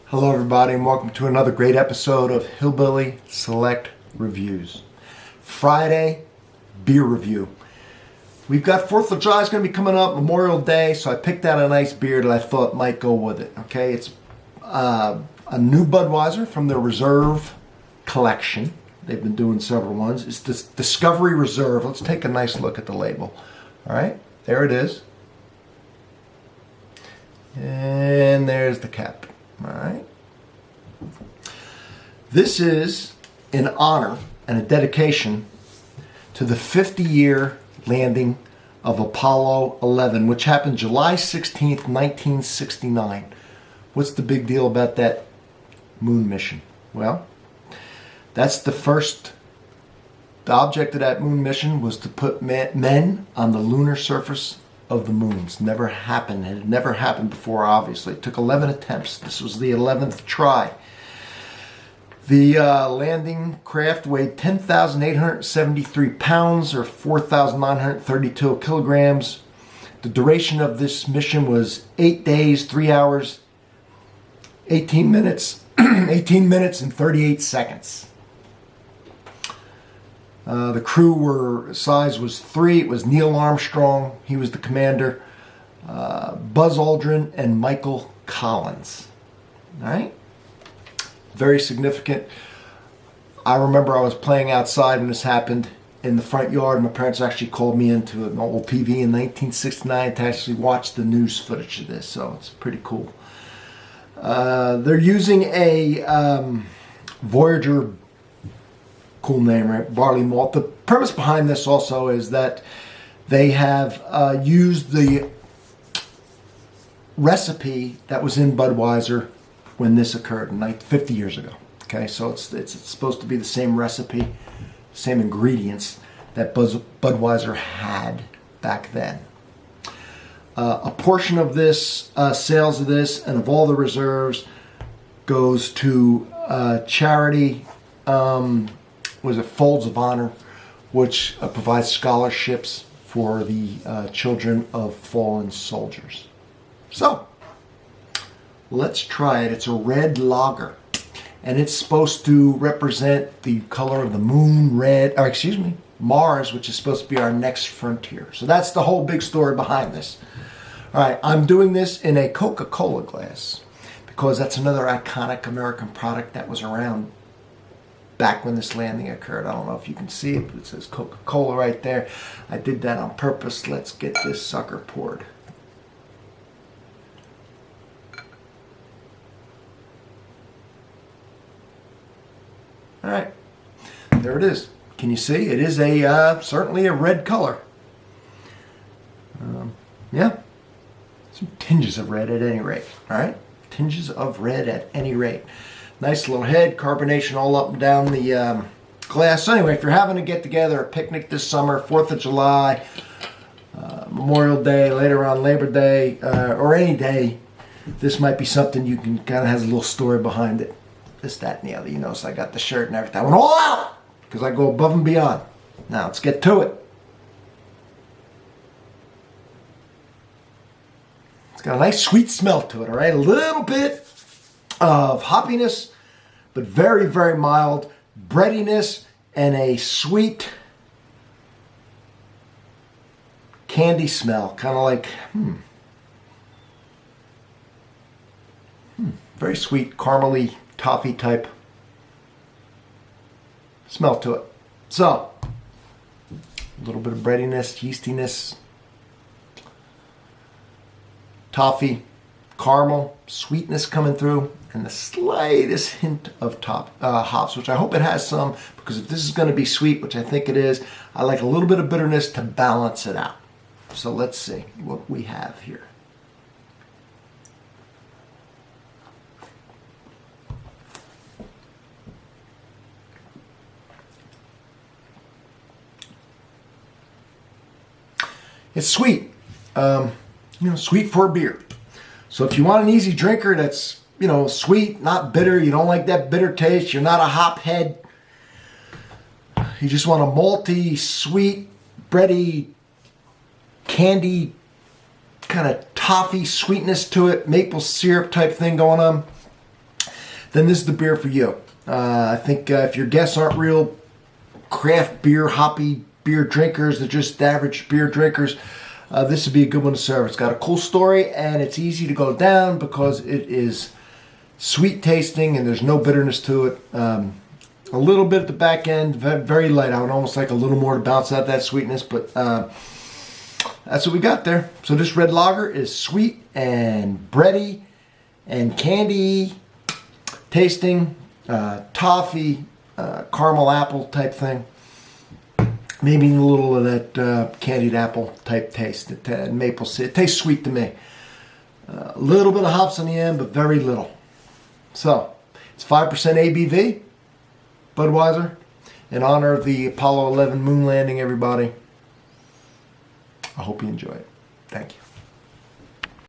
Hello everybody and welcome to another great episode of Hillbilly Select Reviews. Friday beer review. We've got 4th of July is going to be coming up, Memorial Day, so I picked out a nice beer that I thought might go with it. Okay, it's a new Budweiser from their Reserve collection. They've been doing several ones. It's this Discovery Reserve. Let's take a nice look at the label. All right, there it is. And there's the cap. All right. This is in honor and a dedication to the 50-year landing of Apollo 11, which happened July 16th, 1969. What's the big deal about that moon mission? Well, that's the object of that moon mission was to put men on the lunar surface of the moon. It's never happened. It had never happened before, obviously. It took 11 attempts. This was the 11th try. The landing craft weighed 10,873 pounds or 4,932 kilograms. The duration of this mission was 8 days, 3 hours, 18 minutes, 18 minutes and 38 seconds. The crew size was 3. It was Neil Armstrong. He was the commander. Buzz Aldrin and Michael Collins. All right. Very significant. I remember I was playing outside when this happened in the front yard. My parents actually called me into an old TV in 1969 to actually watch the news footage of this. So it's pretty cool. They're using a Voyager, cool name, right? Barley malt. The premise behind this also is that they have used the recipe that was in Budweiser when this occurred, like 50 years ago. Okay, so it's supposed to be the same recipe, same ingredients that Budweiser had back then. A portion of this, sales of this and of all the reserves goes to charity, was it Folds of Honor, which provides scholarships for the children of fallen soldiers. So, let's try it. It's a red lager, and it's supposed to represent the color of the moon, Mars, which is supposed to be our next frontier. So that's the whole big story behind this. All right, I'm doing this in a Coca-Cola glass because that's another iconic American product that was around back when this landing occurred. I don't know if you can see it, but it says Coca-Cola right there. I did that on purpose. Let's get this sucker poured. All right, there it is. Can you see? It is certainly a red color. Yeah, some tinges of red at any rate. All right, tinges of red at any rate. Nice little head, carbonation all up and down the glass. So anyway, if you're having a get-together, a picnic this summer, 4th of July, Memorial Day, later on Labor Day, or any day, this might be something you can kind of has a little story behind it. This, that, and the other. You notice I got the shirt and everything. I went all out because I go above and beyond. Now let's get to it. It's got a nice sweet smell to it, all right? A little bit of hoppiness, but very, very mild breadiness and a sweet candy smell, kind of like, very sweet, caramely, toffee type smell to it. So, a little bit of breadiness, yeastiness, toffee, caramel, sweetness coming through, and the slightest hint of hops, which I hope it has some, because if this is going to be sweet, which I think it is, I like a little bit of bitterness to balance it out. So let's see what we have here. It's sweet, sweet for a beer. So if you want an easy drinker that's, sweet, not bitter, you don't like that bitter taste, you're not a hop head, you just want a malty, sweet, bready, candy, kind of toffee sweetness to it, maple syrup type thing going on. then this is the beer for you. I think if your guests aren't real craft beer, hoppy beer drinkers, they're just average beer drinkers, this would be a good one to serve. It's got a cool story, and it's easy to go down because it is sweet tasting and there's no bitterness to it. A little bit at the back end, very light. I would almost like a little more to bounce out that sweetness, but that's what we got there. So this red lager is sweet and bready and candy tasting, toffee, caramel apple type thing. Maybe a little of that candied apple type taste, maple syrup. It tastes sweet to me. A little bit of hops on the end, but very little. So it's 5% ABV, Budweiser, in honor of the Apollo 11 moon landing, everybody. I hope you enjoy it. Thank you.